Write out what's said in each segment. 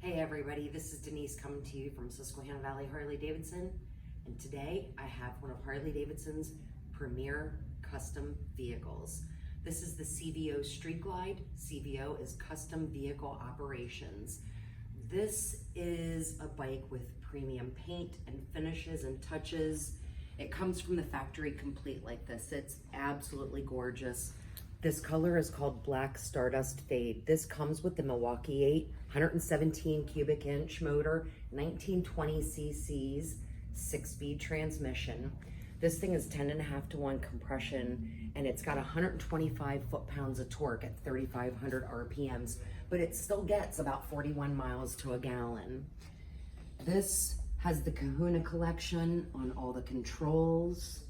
Hey everybody, this is Denise coming to you from Susquehanna Valley Harley-Davidson, and today I have one of Harley-Davidson's premier custom vehicles. This is the CVO Street Glide. CVO is Custom Vehicle Operations. This is a bike with premium paint and finishes and touches. It comes from the factory complete like this. It's absolutely gorgeous. This color is called Black Stardust Fade. This comes with the Milwaukee 8, 117 cubic inch motor, 1920 cc's, 6-speed transmission. This thing is 10.5 to 1 compression, and it's got 125 foot-pounds of torque at 3,500 RPMs, but it still gets about 41 miles to a gallon. This has the Kahuna collection on all the controls.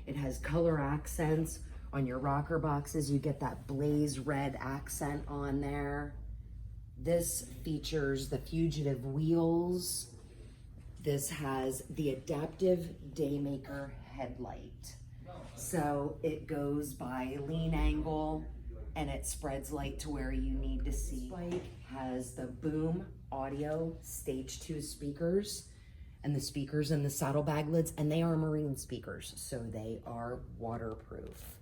It has color accents. On your rocker boxes, you get that blaze red accent on there. This features the Fugitive wheels. This has the adaptive daymaker headlight. So it goes by lean angle and it spreads light to where you need to see. This bike has the Boom Audio Stage 2 speakers and the speakers in the saddlebag lids, and they are marine speakers, so they are waterproof.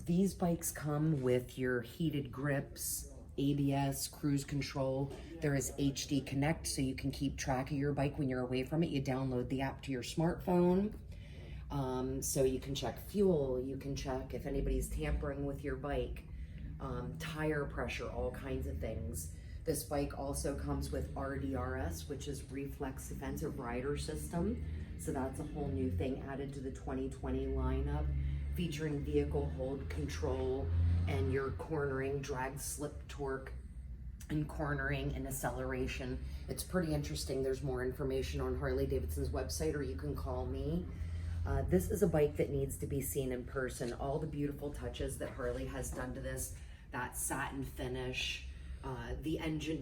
These bikes come with your heated grips, ABS, cruise control. There is HD Connect, so you can keep track of your bike when you're away from it. You download the app to your smartphone. So you can check fuel, you can check if anybody's tampering with your bike, tire pressure, all kinds of things. This bike also comes with RDRS, which is Reflex Defensive Rider System. So that's a whole new thing added to the 2020 lineup, featuring vehicle hold control and your cornering, drag, slip, torque, and cornering and acceleration. It's pretty interesting. There's more information on Harley-Davidson's website, or you can call me. This is a bike that needs to be seen in person. All the beautiful touches that Harley has done to this, that satin finish, the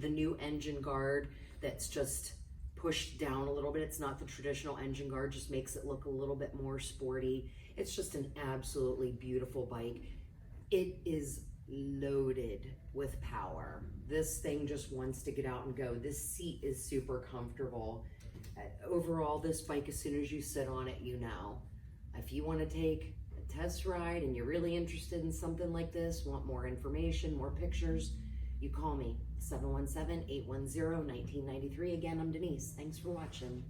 new engine guard that's just pushed down a little bit. It's not the traditional engine guard, just makes it look a little bit more sporty. It's just an absolutely beautiful bike. It is loaded with power. This thing just wants to get out and go. This seat is super comfortable. Overall, this bike, as soon as you sit on it, you know. If you want to take a test ride and you're really interested in something like this, want more information, more pictures, you call me, 717-810-1993. Again, I'm Denise. Thanks for watching.